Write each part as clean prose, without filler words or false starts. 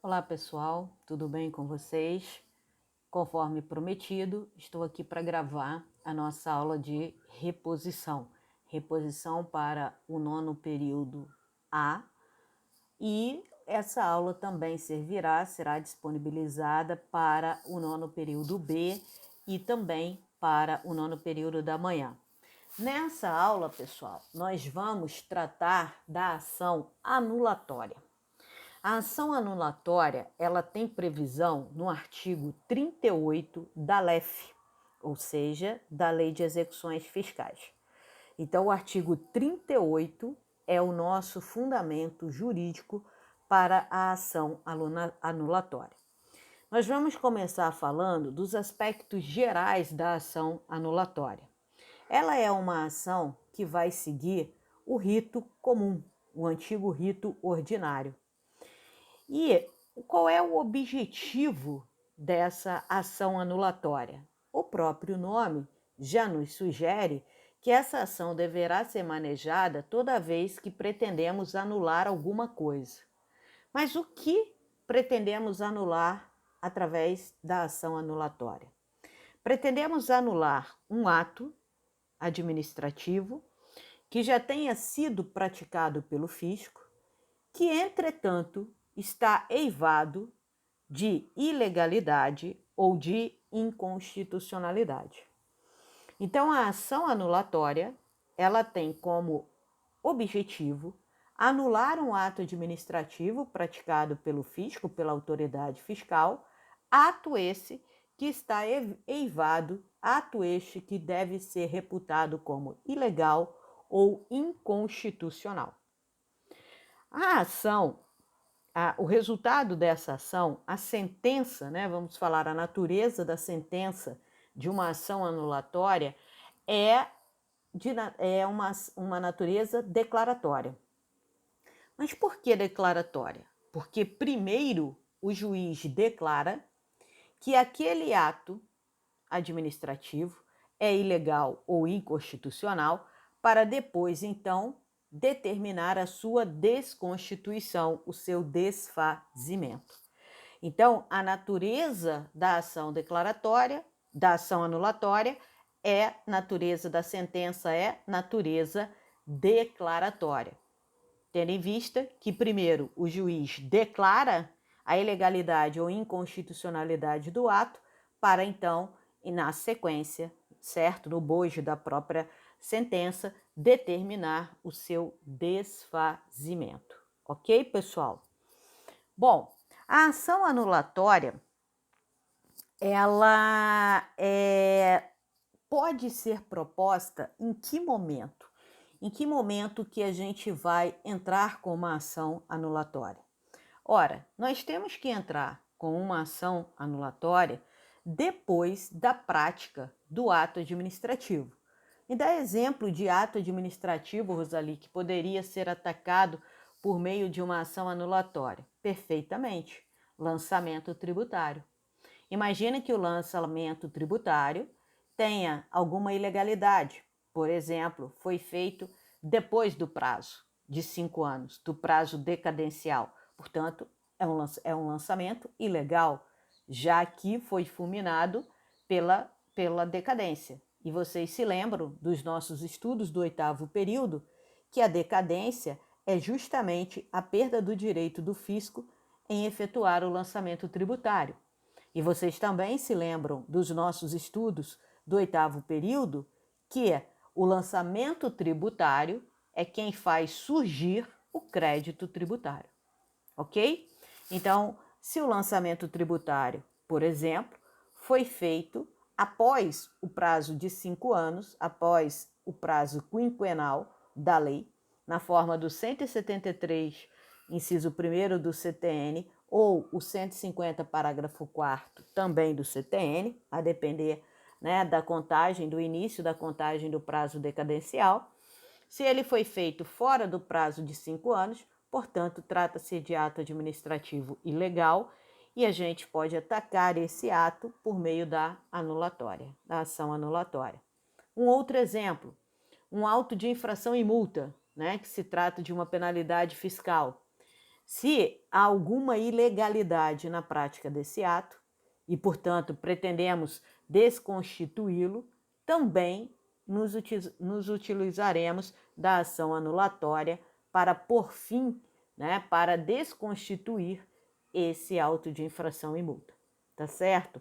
Olá pessoal, tudo bem com vocês? Conforme prometido, estou aqui para gravar a nossa aula de reposição. Reposição para o nono período A, e essa aula também será disponibilizada para o nono período B e também para o nono período da manhã. Nessa aula, pessoal, nós vamos tratar da ação anulatória. A ação anulatória, ela tem previsão no artigo 38 da LEF, ou seja, da Lei de Execuções Fiscais. Então, o artigo 38 é o nosso fundamento jurídico para a ação anulatória. Nós vamos começar falando dos aspectos gerais da ação anulatória. Ela é uma ação que vai seguir o rito comum, o antigo rito ordinário. E qual é o objetivo dessa ação anulatória? O próprio nome já nos sugere que essa ação deverá ser manejada toda vez que pretendemos anular alguma coisa. Mas o que pretendemos anular através da ação anulatória? Pretendemos anular um ato administrativo que já tenha sido praticado pelo fisco, que, entretanto, está eivado de ilegalidade ou de inconstitucionalidade. Então, a ação anulatória, ela tem como objetivo anular um ato administrativo praticado pelo fisco, pela autoridade fiscal, ato esse que está eivado, ato este que deve ser reputado como ilegal ou inconstitucional. A ação, o resultado dessa ação, a sentença, vamos falar a natureza da sentença de uma ação anulatória, é uma natureza declaratória. Mas por que declaratória? Porque primeiro o juiz declara que aquele ato administrativo é ilegal ou inconstitucional, para depois, então, determinar a sua desconstituição, o seu desfazimento. Então, a natureza da ação declaratória, da ação anulatória, é natureza da sentença, é natureza declaratória. Tendo em vista que, primeiro, o juiz declara a ilegalidade ou inconstitucionalidade do ato, para então, e na sequência, certo, no bojo da própria sentença, determinar o seu desfazimento. Ok, pessoal? Bom, a ação anulatória, ela pode ser proposta em que momento? Em que momento que a gente vai entrar com uma ação anulatória? Ora, nós temos que entrar com uma ação anulatória depois da prática do ato administrativo. Me dá exemplo de ato administrativo, Rosali, que poderia ser atacado por meio de uma ação anulatória. Perfeitamente. Lançamento tributário. Imagina que o lançamento tributário tenha alguma ilegalidade. Por exemplo, foi feito depois do prazo de 5 anos, do prazo decadencial. Portanto, é um lançamento ilegal, já que foi fulminado pela decadência. E vocês se lembram dos nossos estudos do 8º período, que a decadência é justamente a perda do direito do fisco em efetuar o lançamento tributário. E vocês também se lembram dos nossos estudos do 8º período, que o lançamento tributário é quem faz surgir o crédito tributário, ok? Então, se o lançamento tributário, por exemplo, foi feito após o prazo de 5 anos, após o prazo quinquenal da lei, na forma do 173, inciso 1º do CTN, ou o 150, parágrafo 4º, também do CTN, a depender da contagem, do início da contagem do prazo decadencial. Se ele foi feito fora do prazo de 5 anos, portanto, trata-se de ato administrativo ilegal e a gente pode atacar esse ato por meio da anulatória, da ação anulatória. Um outro exemplo, um auto de infração e multa, que se trata de uma penalidade fiscal. Se há alguma ilegalidade na prática desse ato e, portanto, pretendemos desconstituí-lo, também nos utilizaremos da ação anulatória para pôr fim, né, para desconstituir esse auto de infração e multa, tá certo?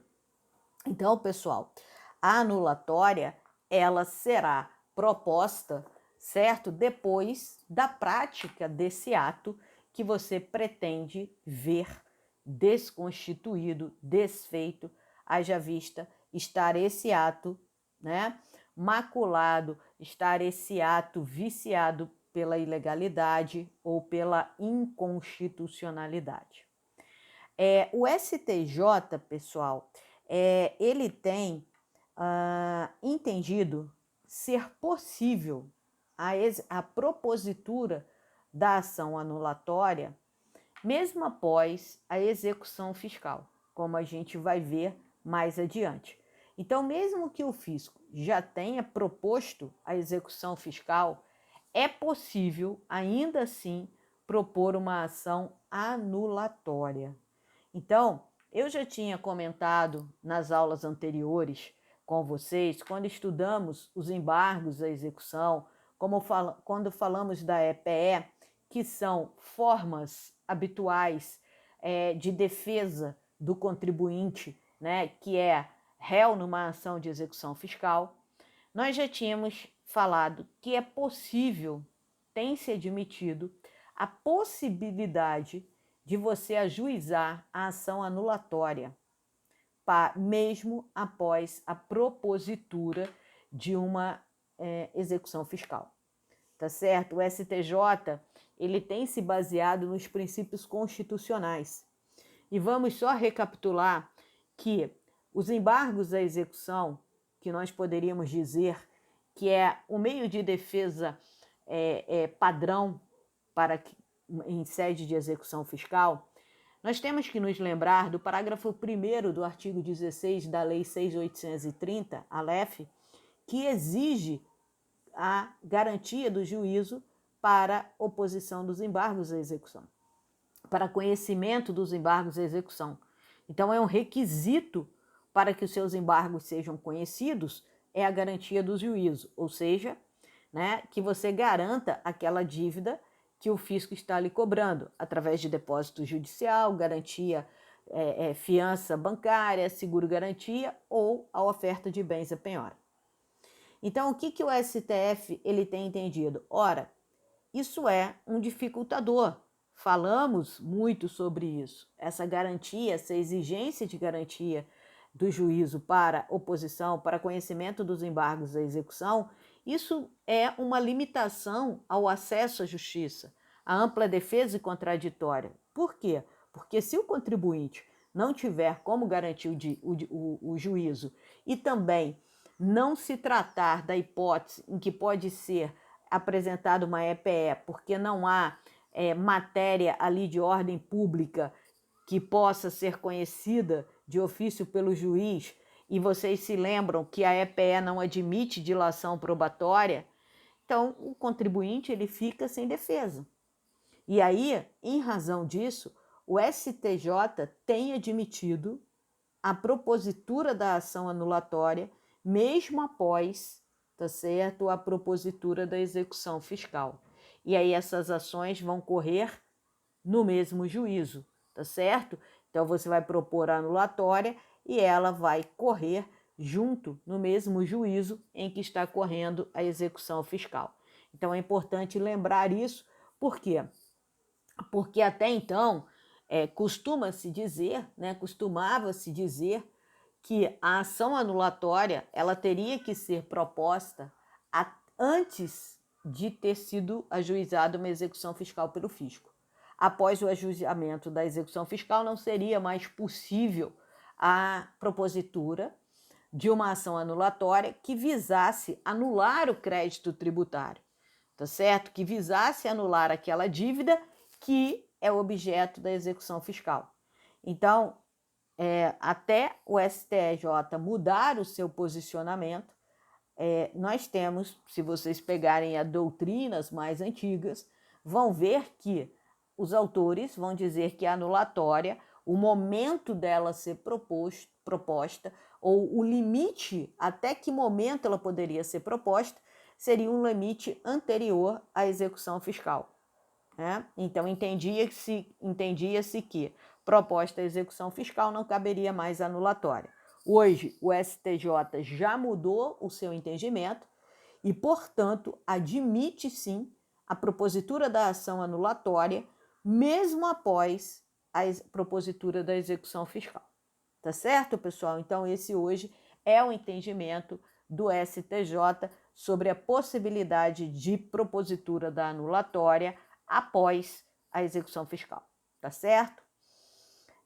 Então, pessoal, a anulatória, ela será proposta, certo? Depois da prática desse ato que você pretende ver desconstituído, desfeito, haja vista estar esse ato, né, maculado, estar esse ato viciado pela ilegalidade ou pela inconstitucionalidade. O STJ, pessoal, ele tem entendido ser possível a propositura da ação anulatória mesmo após a execução fiscal, como a gente vai ver mais adiante. Então, mesmo que o fisco já tenha proposto a execução fiscal, é possível, ainda assim, propor uma ação anulatória. Então, eu já tinha comentado nas aulas anteriores com vocês, quando estudamos os embargos à execução, quando falamos da EPE, que são formas habituais de defesa do contribuinte, né, que é réu numa ação de execução fiscal, nós já tínhamos falado que é possível, tem se admitido, a possibilidade de você ajuizar a ação anulatória, mesmo após a propositura de uma execução fiscal. Tá certo? O STJ, ele tem se baseado nos princípios constitucionais. E vamos só recapitular que os embargos à execução, que nós poderíamos dizer que é o meio de defesa padrão em sede de execução fiscal, nós temos que nos lembrar do parágrafo 1º do artigo 16 da Lei 6.830, a LEF, que exige a garantia do juízo para oposição dos embargos à execução, para conhecimento dos embargos à execução. Então, é um requisito para que os seus embargos sejam conhecidos, é a garantia do juízo, ou seja, né, que você garanta aquela dívida que o fisco está lhe cobrando, através de depósito judicial, garantia, fiança bancária, seguro-garantia ou a oferta de bens à penhora. Então, o que o STF ele tem entendido? Ora, isso é um dificultador. Falamos muito sobre isso. Essa garantia, essa exigência de garantia do juízo para oposição, para conhecimento dos embargos à execução, isso é uma limitação ao acesso à justiça, à ampla defesa e contraditória. Por quê? Porque se o contribuinte não tiver como garantir o juízo e também não se tratar da hipótese em que pode ser apresentada uma EPE, porque não há matéria ali de ordem pública que possa ser conhecida de ofício pelo juiz, e vocês se lembram que a EPE não admite dilação probatória, então o contribuinte ele fica sem defesa. E aí, em razão disso, o STJ tem admitido a propositura da ação anulatória mesmo após, tá certo, a propositura da execução fiscal. E aí essas ações vão correr no mesmo juízo, tá certo? Então você vai propor a anulatória e ela vai correr junto no mesmo juízo em que está correndo a execução fiscal. Então é importante lembrar isso, por quê? Porque até então costumava-se dizer que a ação anulatória ela teria que ser proposta antes de ter sido ajuizada uma execução fiscal pelo fisco. Após o ajuizamento da execução fiscal, não seria mais possível a propositura de uma ação anulatória que visasse anular o crédito tributário, tá certo? Que visasse anular aquela dívida que é objeto da execução fiscal. Então, até o STJ mudar o seu posicionamento, nós temos, se vocês pegarem as doutrinas mais antigas, vão ver que os autores vão dizer que a anulatória, o momento dela ser proposta, ou o limite até que momento ela poderia ser proposta, seria um limite anterior à execução fiscal. Né? Então, entendia-se que proposta à execução fiscal não caberia mais anulatória. Hoje, o STJ já mudou o seu entendimento e, portanto, admite sim a propositura da ação anulatória, mesmo após a propositura da execução fiscal. Tá certo, pessoal? Então, esse hoje é o entendimento do STJ sobre a possibilidade de propositura da anulatória após a execução fiscal. Tá certo?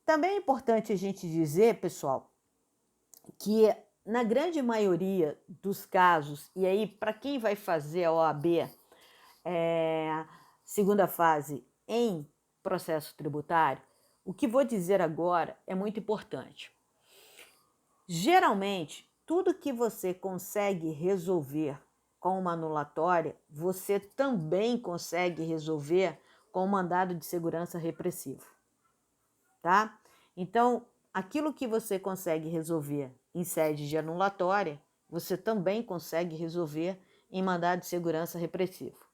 Também é importante a gente dizer, pessoal, que na grande maioria dos casos, e aí para quem vai fazer a OAB segunda fase em processo tributário, o que vou dizer agora é muito importante. Geralmente, tudo que você consegue resolver com uma anulatória, você também consegue resolver com um mandado de segurança repressivo, tá? Então, aquilo que você consegue resolver em sede de anulatória, você também consegue resolver em mandado de segurança repressivo.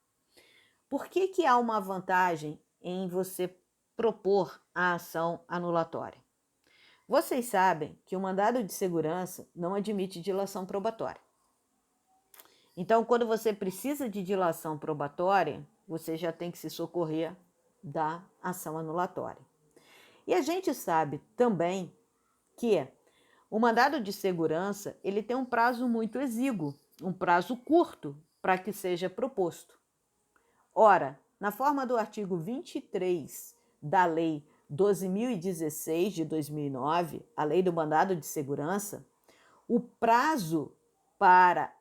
Por que há uma vantagem em você propor a ação anulatória? Vocês sabem que o mandado de segurança não admite dilação probatória. Então, quando você precisa de dilação probatória, você já tem que se socorrer da ação anulatória. E a gente sabe também que o mandado de segurança ele tem um prazo muito exíguo, um prazo curto para que seja proposto. Ora, na forma do artigo 23 da Lei 12.016 de 2009, a Lei do Mandado de Segurança, o prazo para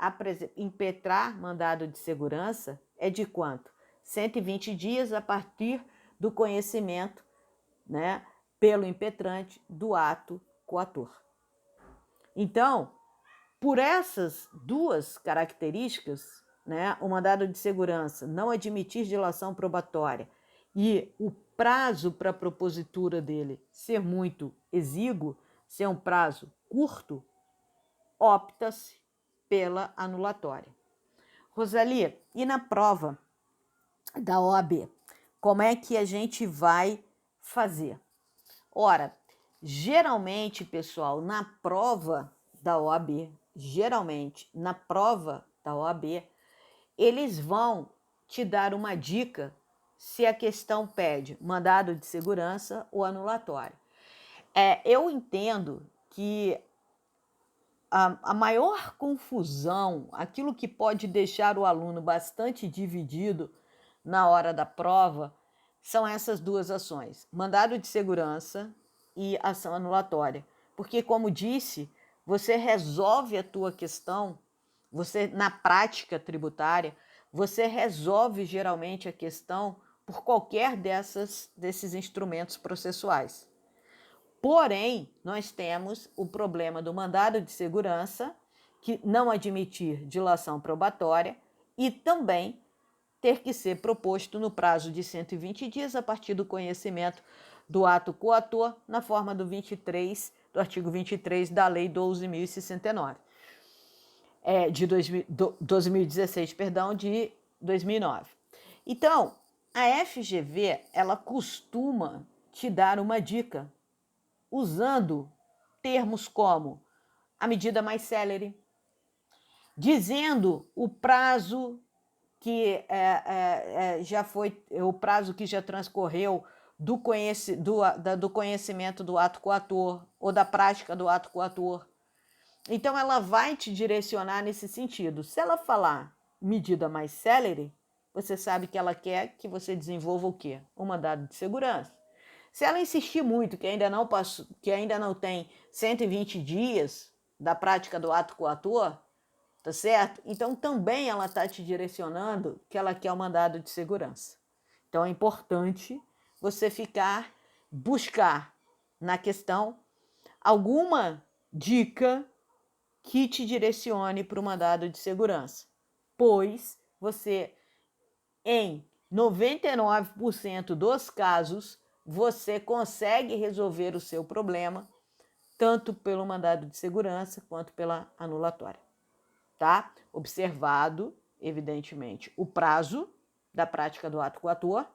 impetrar mandado de segurança é de quanto? 120 dias a partir do conhecimento, né, pelo impetrante do ato coator. Então, por essas duas características, né, o mandado de segurança não admitir dilação probatória e o prazo para a propositura dele ser muito exíguo, ser um prazo curto, opta-se pela anulatória. Rosalie, e na prova da OAB, como é que a gente vai fazer? Ora, geralmente, pessoal, na prova da OAB, eles vão te dar uma dica se a questão pede mandado de segurança ou anulatório. Eu entendo que a maior confusão, aquilo que pode deixar o aluno bastante dividido na hora da prova, são essas duas ações, mandado de segurança e ação anulatória. Porque, como disse, você resolve a tua questão, você na prática tributária, você resolve geralmente a questão por qualquer desses instrumentos processuais. Porém, nós temos o problema do mandado de segurança, que não admitir dilação probatória, e também ter que ser proposto no prazo de 120 dias a partir do conhecimento do ato coator, na forma do artigo 23 da Lei 12.069, de 2016, de 2009. Então, a FGV, ela costuma te dar uma dica, usando termos como a medida mais célere, dizendo o prazo que já foi, o prazo que já transcorreu do conhecimento do ato coator ou da prática do ato coator. Então, ela vai te direcionar nesse sentido. Se ela falar medida mais célere, você sabe que ela quer que você desenvolva o quê? O mandado de segurança. Se ela insistir muito que ainda não passou, que ainda não tem 120 dias da prática do ato coator, tá certo? Então também ela está te direcionando que ela quer o mandado de segurança. Então é importante você buscar na questão alguma dica que te direcione para o mandado de segurança, pois você, em 99% dos casos, você consegue resolver o seu problema, tanto pelo mandado de segurança quanto pela anulatória, tá? Observado, evidentemente, o prazo da prática do ato coator,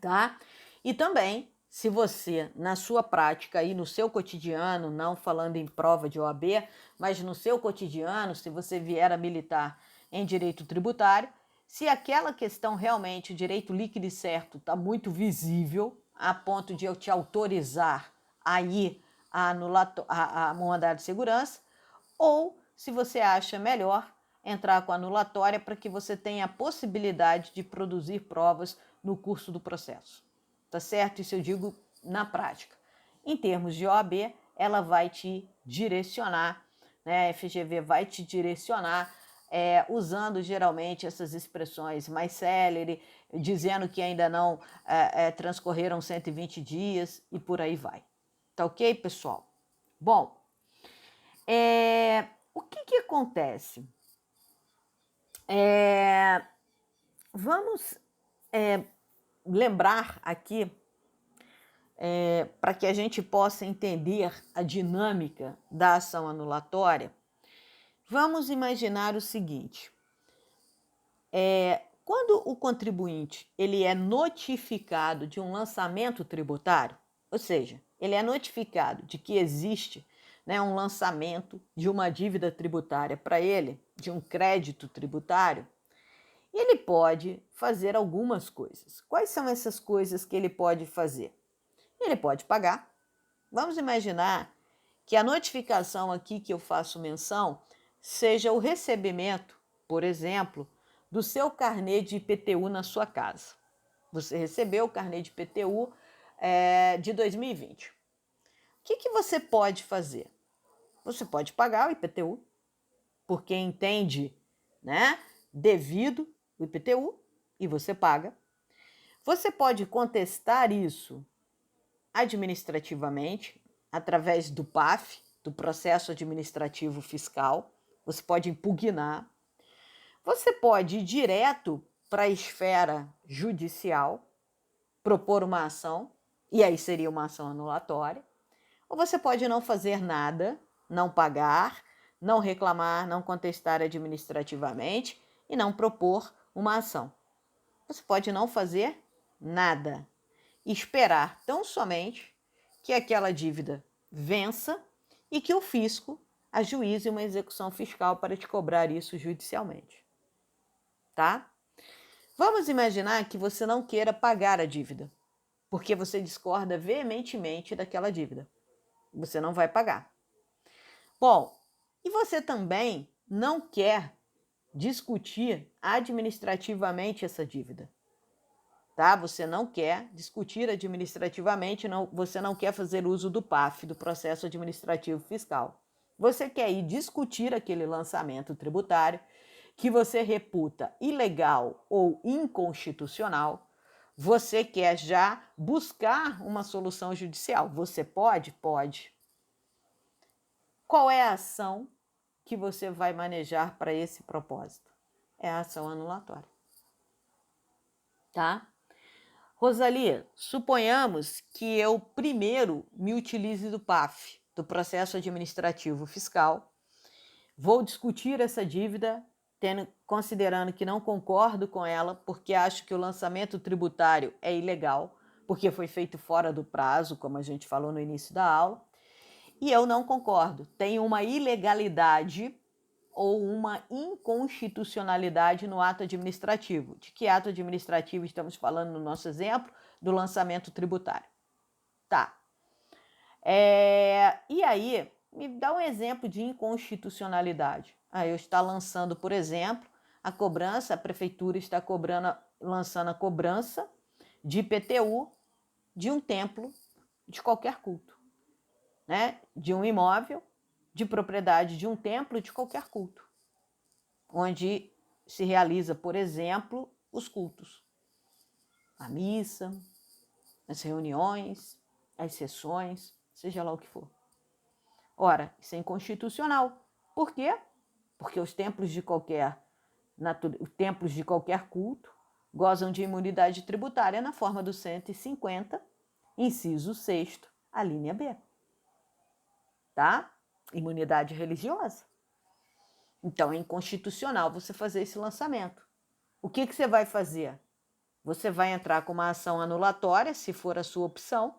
tá? E também, se você, na sua prática e no seu cotidiano, não falando em prova de OAB, mas no seu cotidiano, se você vier a militar em direito tributário, se aquela questão realmente, o direito líquido e certo, está muito visível, a ponto de eu te autorizar a ir a mandado de segurança, ou se você acha melhor entrar com a anulatória para que você tenha a possibilidade de produzir provas no curso do processo. Tá certo? Isso eu digo na prática. Em termos de OAB, ela vai te direcionar, né? A FGV vai te direcionar usando geralmente essas expressões mais célere, dizendo que ainda não transcorreram 120 dias e por aí vai. Tá ok, pessoal? Bom, o que acontece? Vamos lembrar aqui, para que a gente possa entender a dinâmica da ação anulatória, vamos imaginar o seguinte. Quando o contribuinte ele é notificado de um lançamento tributário, ou seja, ele é notificado de que existe, né, um lançamento de uma dívida tributária para ele, de um crédito tributário, ele pode fazer algumas coisas. Quais são essas coisas que ele pode fazer? Ele pode pagar. Vamos imaginar que a notificação aqui que eu faço menção seja o recebimento, por exemplo, do seu carnê de IPTU na sua casa. Você recebeu o carnê de IPTU de 2020. O que você pode fazer? Você pode pagar o IPTU, porque entende, né, devido o IPTU, e você paga. Você pode contestar isso administrativamente, através do PAF, do Processo Administrativo Fiscal. Você pode impugnar. Você pode ir direto para a esfera judicial, propor uma ação, e aí seria uma ação anulatória. Ou você pode não fazer nada, não pagar, não reclamar, não contestar administrativamente e não propor uma ação. Você pode não fazer nada e esperar tão somente que aquela dívida vença e que o fisco ajuize uma execução fiscal para te cobrar isso judicialmente. Tá? Vamos imaginar que você não queira pagar a dívida, porque você discorda veementemente daquela dívida. Você não vai pagar. Bom, e você também não quer discutir administrativamente essa dívida. Tá? Você não quer discutir administrativamente, você não quer fazer uso do PAF, do Processo Administrativo Fiscal. Você quer ir discutir aquele lançamento tributário que você reputa ilegal ou inconstitucional. Você quer já buscar uma solução judicial. Você pode? Pode. Qual é a ação que você vai manejar para esse propósito? É a ação anulatória. Tá? Rosalia, suponhamos que eu primeiro me utilize do PAF, do Processo Administrativo Fiscal, vou discutir essa dívida, considerando que não concordo com ela, porque acho que o lançamento tributário é ilegal, porque foi feito fora do prazo, como a gente falou no início da aula, e eu não concordo. Tem uma ilegalidade ou uma inconstitucionalidade no ato administrativo. De que ato administrativo estamos falando no nosso exemplo? Do lançamento tributário. Tá. E aí, me dá um exemplo de inconstitucionalidade. Eu estou lançando, por exemplo, a cobrança, a prefeitura está lançando a cobrança de IPTU de um templo de qualquer culto, né? De um imóvel de propriedade de um templo de qualquer culto, onde se realiza, por exemplo, os cultos, a missa, as reuniões, as sessões, seja lá o que for. Ora, isso é inconstitucional. Por quê? Porque os templos de qualquer culto gozam de imunidade tributária na forma do 150, inciso 6º, a linha B. Tá? Imunidade religiosa. Então, é inconstitucional você fazer esse lançamento. O que você vai fazer? Você vai entrar com uma ação anulatória, se for a sua opção,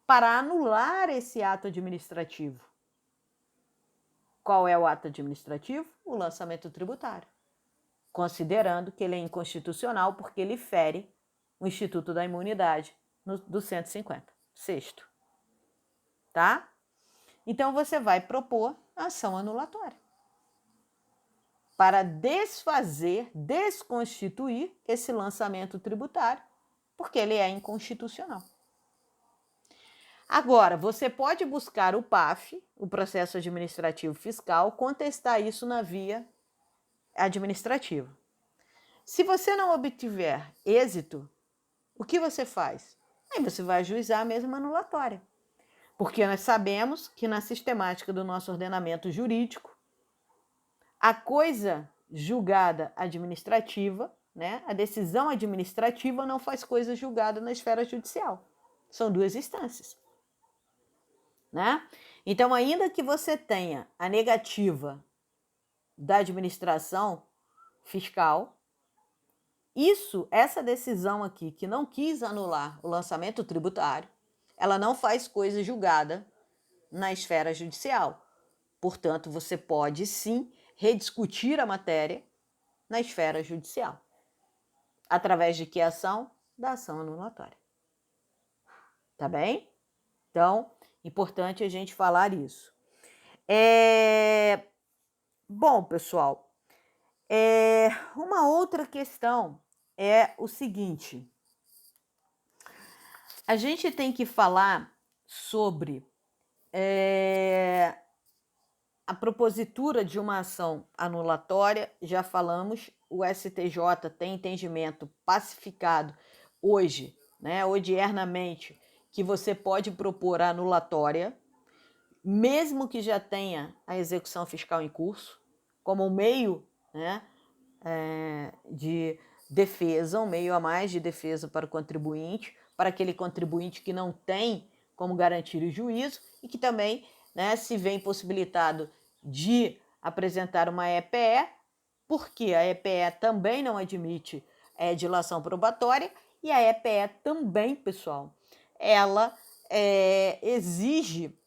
para anular esse ato administrativo. Qual é o ato administrativo? O lançamento tributário, considerando que ele é inconstitucional porque ele fere o Instituto da Imunidade do 150, 6º. Tá? Então, você vai propor a ação anulatória para desfazer, desconstituir esse lançamento tributário, porque ele é inconstitucional. Agora, você pode buscar o PAF, o Processo Administrativo Fiscal, contestar isso na via administrativa. Se você não obtiver êxito, o que você faz? Aí você vai ajuizar a mesma anulatória. Porque nós sabemos que na sistemática do nosso ordenamento jurídico, a coisa julgada administrativa, né, a decisão administrativa não faz coisa julgada na esfera judicial. São duas instâncias. Né? Então, ainda que você tenha a negativa da administração fiscal, essa decisão aqui, que não quis anular o lançamento tributário, ela não faz coisa julgada na esfera judicial. Portanto, você pode sim rediscutir a matéria na esfera judicial. Através de que ação? Da ação anulatória. Tá bem? Então, importante a gente falar isso. Bom, pessoal, uma outra questão é o seguinte. A gente tem que falar sobre a propositura de uma ação anulatória. Já falamos, o STJ tem entendimento pacificado hoje, né, odiernamente, que você pode propor a anulatória, mesmo que já tenha a execução fiscal em curso, como um meio, né, de defesa, um meio a mais de defesa para o contribuinte, para aquele contribuinte que não tem como garantir o juízo e que também, né, se vê impossibilitado de apresentar uma EPE, porque a EPE também não admite dilação probatória e a EPE também, pessoal, ela exige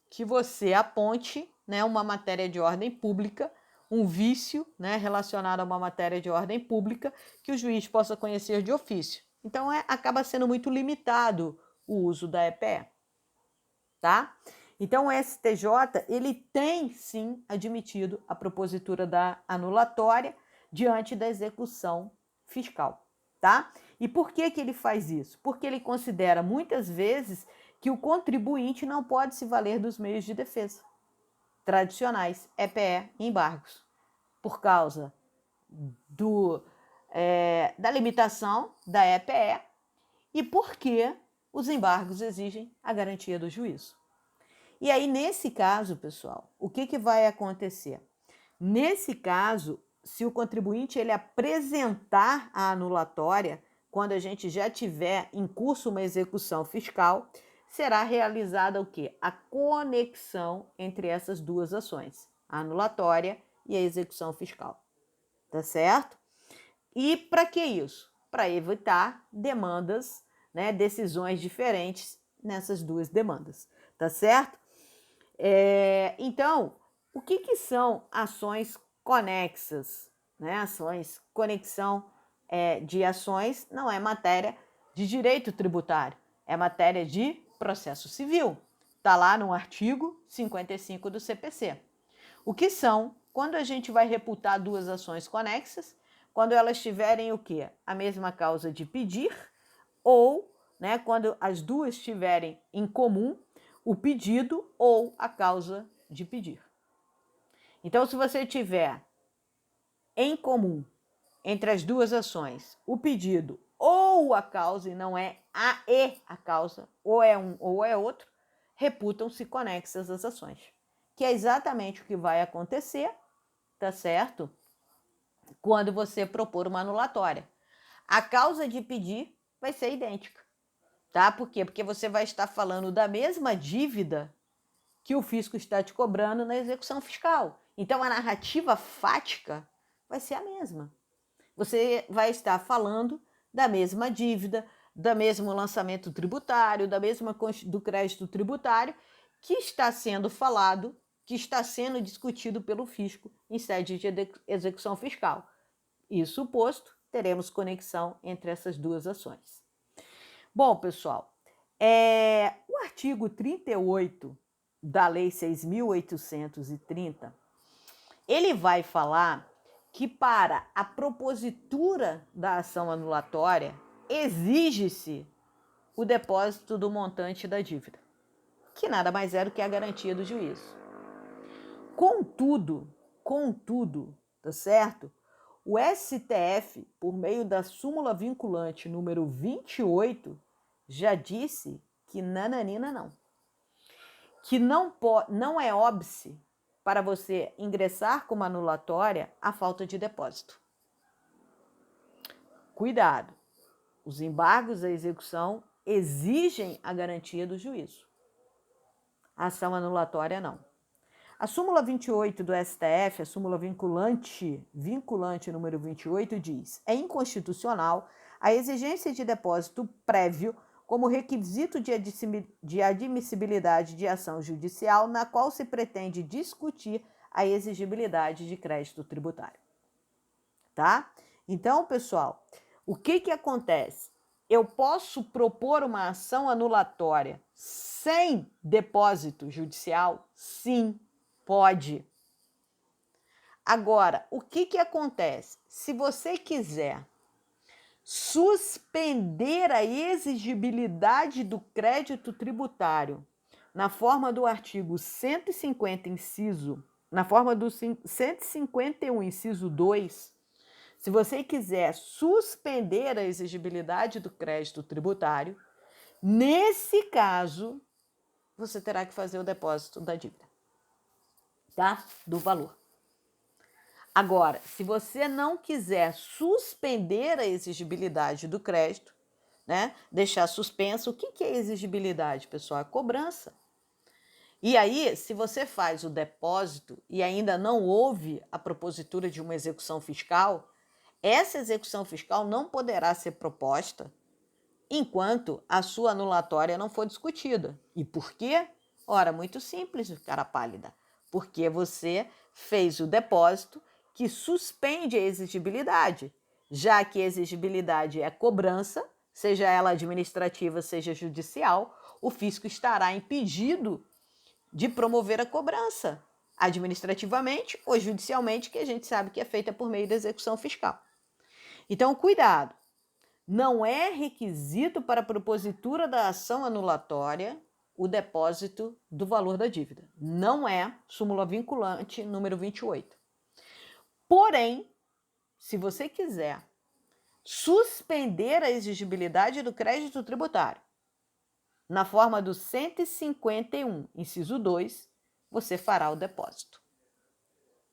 que você aponte, né, uma matéria de ordem pública, um vício, né, relacionado a uma matéria de ordem pública que o juiz possa conhecer de ofício. Então, acaba sendo muito limitado o uso da EPE. Tá? Então, o STJ, ele tem, sim, admitido a propositura da anulatória diante da execução fiscal. Tá? E por que ele faz isso? Porque ele considera, muitas vezes, que o contribuinte não pode se valer dos meios de defesa tradicionais, EPE e embargos, por causa da limitação da EPE e porque os embargos exigem a garantia do juízo. E aí, nesse caso, pessoal, o que vai acontecer? Nesse caso, se o contribuinte ele apresentar a anulatória, quando a gente já tiver em curso uma execução fiscal, será realizada o quê? A conexão entre essas duas ações, a anulatória e a execução fiscal. Tá certo? E para que isso? Para evitar demandas, né, decisões diferentes nessas duas demandas. Tá certo? Então, o que são ações conexas? Né? Conexão de ações não é matéria de direito tributário, é matéria de processo civil. Está lá no artigo 55 do CPC. O que são? Quando a gente vai reputar duas ações conexas, quando elas tiverem o quê? A mesma causa de pedir ou, né, quando as duas tiverem em comum o pedido ou a causa de pedir. Então, se você tiver em comum entre as duas ações o pedido ou a causa, e não é a causa, ou é um ou é outro, reputam-se conexas as ações. Que é exatamente o que vai acontecer, tá certo? Quando você propor uma anulatória. A causa de pedir vai ser idêntica, tá? Por quê? Porque você vai estar falando da mesma dívida que o fisco está te cobrando na execução fiscal. Então, a narrativa fática vai ser a mesma. Você vai estar falando da mesma dívida, do mesmo lançamento tributário, do crédito tributário, que está sendo falado, que está sendo discutido pelo fisco em sede de execução fiscal. Isso posto, teremos conexão entre essas duas ações. Bom, pessoal, o artigo 38 da Lei 6.830, ele vai falar que para a propositura da ação anulatória exige-se o depósito do montante da dívida, que nada mais é do que a garantia do juízo. Contudo, tá certo? O STF, por meio da súmula vinculante número 28, já disse que nananina não. Que não é óbice para você ingressar como anulatória a falta de depósito. Cuidado, os embargos à execução exigem a garantia do juízo. A ação anulatória não. A súmula 28 do STF, a súmula vinculante número 28, diz: é inconstitucional a exigência de depósito prévio como requisito de admissibilidade de ação judicial na qual se pretende discutir a exigibilidade de crédito tributário. Tá? Então, pessoal, o que acontece? Eu posso propor uma ação anulatória sem depósito judicial? Sim, pode. Agora, o que acontece? Se você quiser suspender a exigibilidade do crédito tributário na forma do artigo 150, na forma do 151, inciso 2, se você quiser suspender a exigibilidade do crédito tributário, nesse caso, você terá que fazer o depósito da dívida, tá? Do valor. Agora, se você não quiser suspender a exigibilidade do crédito, né, deixar suspenso, o que é exigibilidade, pessoal? A cobrança. E aí, se você faz o depósito e ainda não houve a propositura de uma execução fiscal, essa execução fiscal não poderá ser proposta enquanto a sua anulatória não for discutida. E por quê? Ora, muito simples, cara pálida. Porque você fez o depósito que suspende a exigibilidade, já que a exigibilidade é cobrança, seja ela administrativa, seja judicial, o fisco estará impedido de promover a cobrança administrativamente ou judicialmente, que a gente sabe que é feita por meio da execução fiscal. Então, cuidado, não é requisito para a propositura da ação anulatória o depósito do valor da dívida. Não é súmula vinculante número 28. Porém, se você quiser suspender a exigibilidade do crédito tributário na forma do 151, inciso 2, você fará o depósito.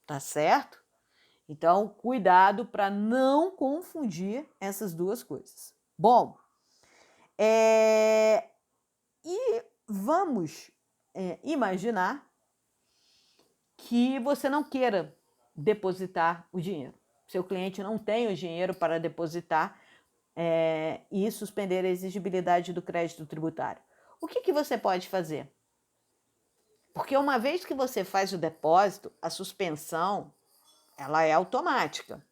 Tá certo? Então, cuidado para não confundir essas duas coisas. Bom, e vamos imaginar que você não queira depositar o dinheiro. Seu cliente não tem o dinheiro para depositar e suspender a exigibilidade do crédito tributário. O que você pode fazer? Porque uma vez que você faz o depósito, a suspensão ela é automática.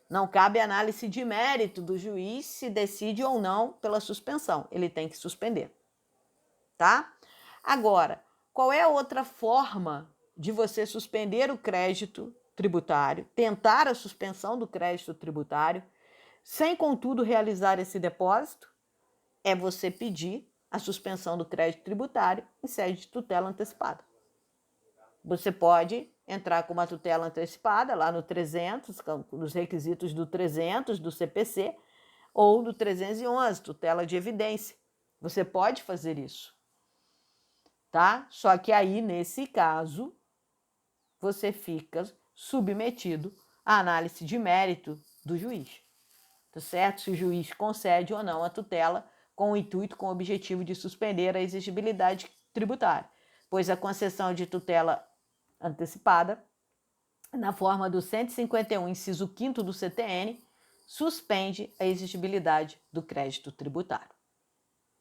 Não cabe análise de mérito do juiz se decide ou não pela suspensão. Ele tem que suspender. Tá? Agora, qual é a outra forma de você suspender o crédito tributário, tentar a suspensão do crédito tributário, sem, contudo, realizar esse depósito? É você pedir a suspensão do crédito tributário em sede de tutela antecipada. Você pode entrar com uma tutela antecipada lá no 300, nos requisitos do 300 do CPC, ou do 311, tutela de evidência. Você pode fazer isso, tá? Só que aí, nesse caso, você fica submetido à análise de mérito do juiz, tá certo? Se o juiz concede ou não a tutela com o intuito, com o objetivo de suspender a exigibilidade tributária, pois a concessão de tutela antecipada, na forma do 151, inciso 5º do CTN, suspende a exigibilidade do crédito tributário,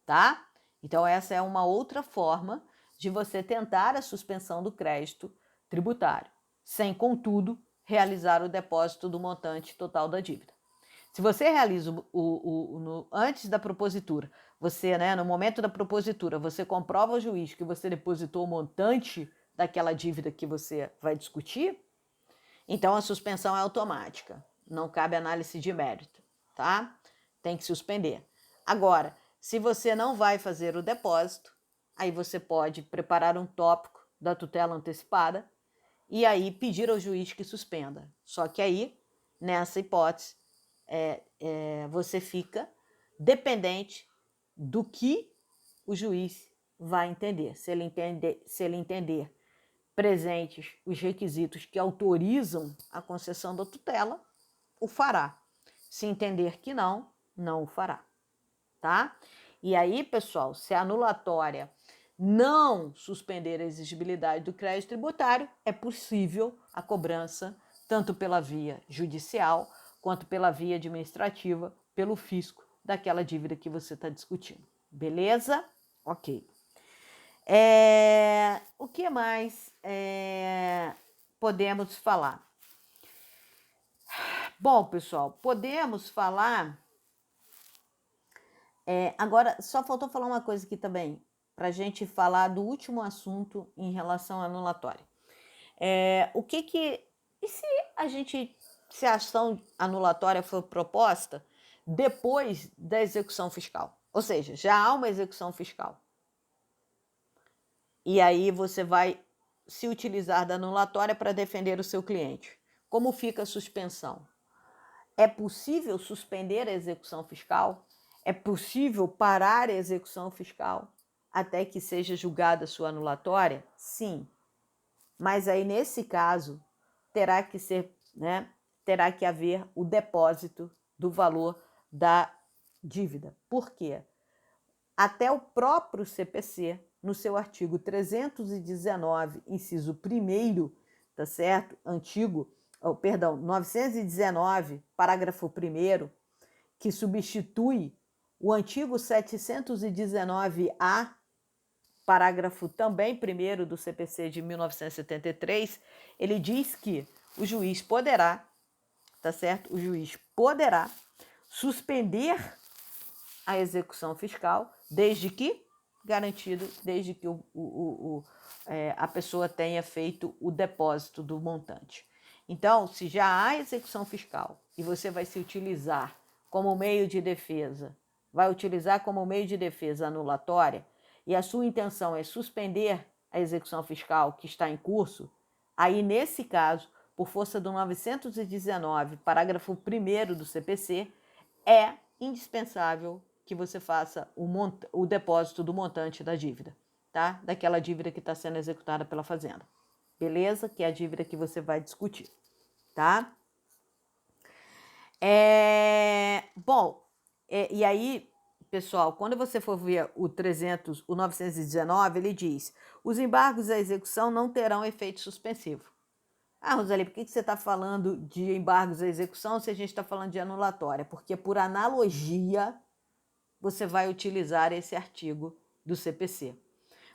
tá? Então, essa é uma outra forma de você tentar a suspensão do crédito tributário, sem, contudo, realizar o depósito do montante total da dívida. Se você realiza antes da propositura, você, no momento da propositura, você comprova ao juiz que você depositou o montante daquela dívida que você vai discutir, então a suspensão é automática, não cabe análise de mérito, tá? Tem que suspender. Agora, se você não vai fazer o depósito, aí você pode preparar um tópico da tutela antecipada e aí pedir ao juiz que suspenda. Só que aí, nessa hipótese, você fica dependente do que o juiz vai entender. Se ele entender presentes os requisitos que autorizam a concessão da tutela, o fará. Se entender que não, não o fará, tá? E aí, pessoal, se a anulatória não suspender a exigibilidade do crédito tributário, é possível a cobrança tanto pela via judicial quanto pela via administrativa, pelo fisco daquela dívida que você está discutindo. Beleza? Ok. O que mais podemos falar? Bom, pessoal, podemos falar... agora, só faltou falar uma coisa aqui também, para a gente falar do último assunto em relação à anulatória. E se a ação anulatória for proposta depois da execução fiscal? Ou seja, já há uma execução fiscal. E aí você vai se utilizar da anulatória para defender o seu cliente. Como fica a suspensão? É possível suspender a execução fiscal? É possível parar a execução fiscal até que seja julgada a sua anulatória? Sim. Mas aí, nesse caso, terá que haver o depósito do valor da dívida. Por quê? Até o próprio CPC, no seu artigo 319, inciso 1º, tá certo? 919, parágrafo 1º, que substitui o antigo 719-A, parágrafo também 1º do CPC de 1973, ele diz que o juiz poderá, tá certo? O juiz poderá suspender a execução fiscal, desde que a pessoa tenha feito o depósito do montante. Então, se já há execução fiscal e você vai se utilizar como meio de defesa, anulatória, e a sua intenção é suspender a execução fiscal que está em curso, aí, nesse caso, por força do 919, parágrafo 1º do CPC, é indispensável que você faça o depósito do montante da dívida, tá? Daquela dívida que está sendo executada pela Fazenda. Beleza? Que é a dívida que você vai discutir, tá? E aí, pessoal, quando você for ver o 919, ele diz: os embargos à execução não terão efeito suspensivo. Ah, Rosali, por que você está falando de embargos à execução se a gente está falando de anulatória? Porque, por analogia, você vai utilizar esse artigo do CPC.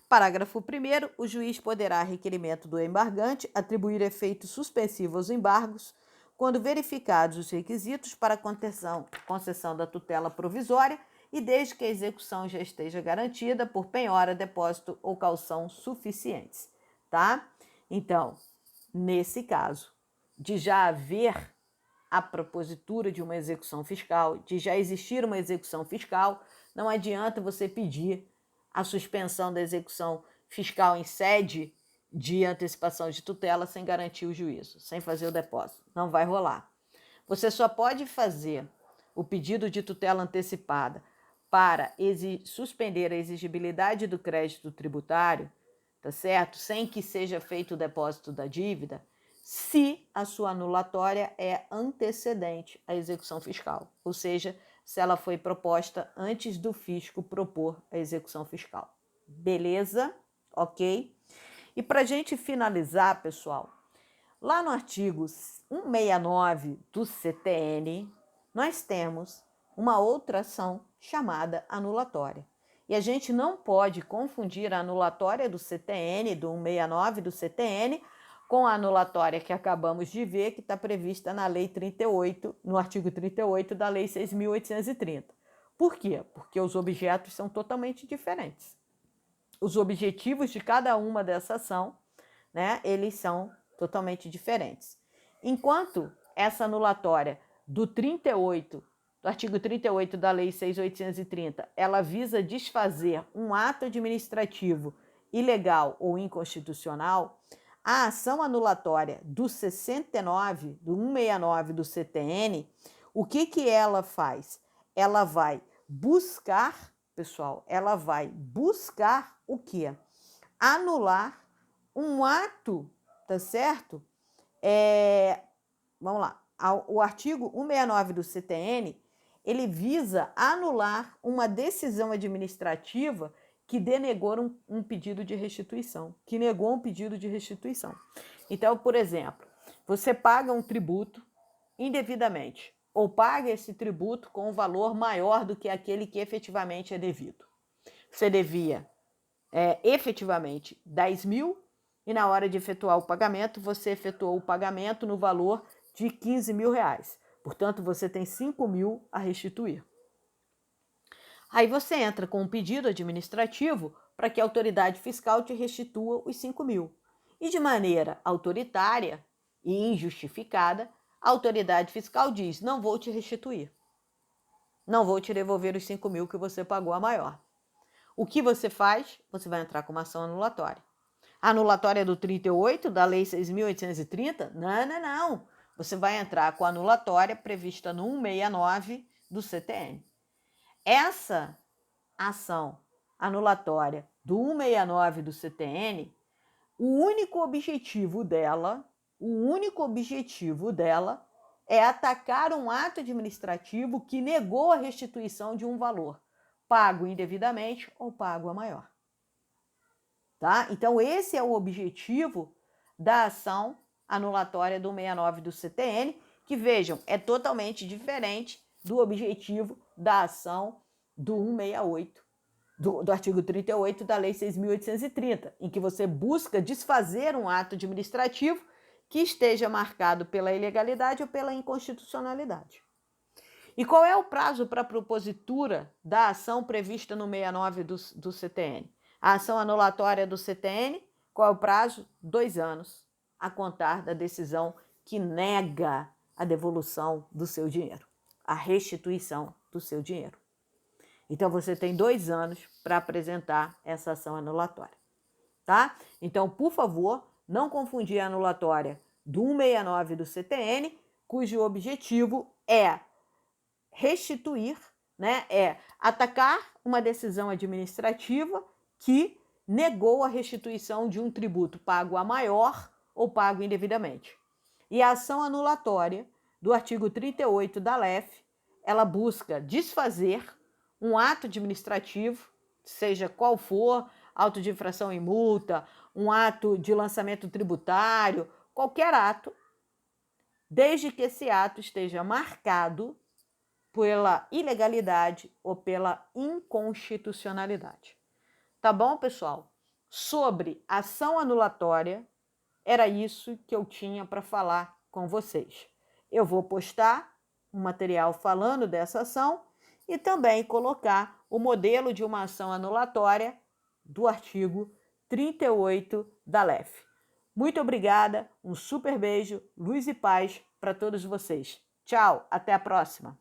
Parágrafo 1º, o juiz poderá, a requerimento do embargante, atribuir efeito suspensivo aos embargos quando verificados os requisitos para a concessão da tutela provisória e desde que a execução já esteja garantida por penhora, depósito ou caução suficientes, tá? Então, nesse caso, de já haver a propositura de uma execução fiscal, de já existir uma execução fiscal, não adianta você pedir a suspensão da execução fiscal em sede de antecipação de tutela sem garantir o juízo, sem fazer o depósito. Não vai rolar. Você só pode fazer o pedido de tutela antecipada para suspender a exigibilidade do crédito tributário, tá certo? Sem que seja feito o depósito da dívida, se a sua anulatória é antecedente à execução fiscal, ou seja, se ela foi proposta antes do fisco propor a execução fiscal. Beleza? Ok? E para a gente finalizar, pessoal, lá no artigo 169 do CTN, nós temos uma outra ação chamada anulatória. E a gente não pode confundir a anulatória do CTN, do 169 do CTN, com a anulatória que acabamos de ver, que está prevista na Lei 38, no artigo 38 da Lei 6.830. Por quê? Porque os objetos são totalmente diferentes. Os objetivos de cada uma dessa ação, né, eles são totalmente diferentes. Enquanto essa anulatória do 38, do artigo 38 da Lei 6.830, ela visa desfazer um ato administrativo ilegal ou inconstitucional, a ação anulatória do 69, do 169 do CTN, o que ela faz? Ela vai buscar, pessoal, ela vai buscar o quê? Anular um ato, tá certo? Vamos lá. O artigo 169 do CTN, ele visa anular uma decisão administrativa que denegou um pedido de restituição, que negou um pedido de restituição. Então, por exemplo, você paga um tributo indevidamente, ou paga esse tributo com um valor maior do que aquele que efetivamente é devido. Você devia efetivamente 10 mil, e na hora de efetuar o pagamento, você efetuou o pagamento no valor de 15 mil reais. Portanto, você tem 5 mil a restituir. Aí você entra com um pedido administrativo para que a autoridade fiscal te restitua os 5 mil. E de maneira autoritária e injustificada, a autoridade fiscal diz: não vou te restituir. Não vou te devolver os 5 mil que você pagou a maior. O que você faz? Você vai entrar com uma ação anulatória. A anulatória do 38, da Lei 6.830? Não. Você vai entrar com a anulatória prevista no 169 do CTN. Essa ação anulatória do 169 do CTN, o único objetivo dela é atacar um ato administrativo que negou a restituição de um valor pago indevidamente ou pago a maior. Tá? Então, esse é o objetivo da ação anulatória do 169 do CTN, que, vejam, é totalmente diferente do objetivo da ação do 168, do artigo 38 da Lei 6.830, em que você busca desfazer um ato administrativo que esteja marcado pela ilegalidade ou pela inconstitucionalidade. E qual é o prazo para a propositura da ação prevista no 69 do CTN? A ação anulatória do CTN, qual é o prazo? 2 anos, a contar da decisão que nega a devolução do seu dinheiro, a restituição do seu dinheiro. Então, você tem 2 anos para apresentar essa ação anulatória, tá? Então, por favor, não confundir a anulatória do 169 do CTN, cujo objetivo é restituir, né? É atacar uma decisão administrativa que negou a restituição de um tributo pago a maior ou pago indevidamente. E a ação anulatória do artigo 38 da LEF, ela busca desfazer um ato administrativo, seja qual for, auto de infração e multa, um ato de lançamento tributário, qualquer ato, desde que esse ato esteja marcado pela ilegalidade ou pela inconstitucionalidade. Tá bom, pessoal? Sobre ação anulatória, era isso que eu tinha para falar com vocês. Eu vou postar um material falando dessa ação e também colocar o modelo de uma ação anulatória do artigo 38 da LEF. Muito obrigada, um super beijo, luz e paz para todos vocês. Tchau, até a próxima!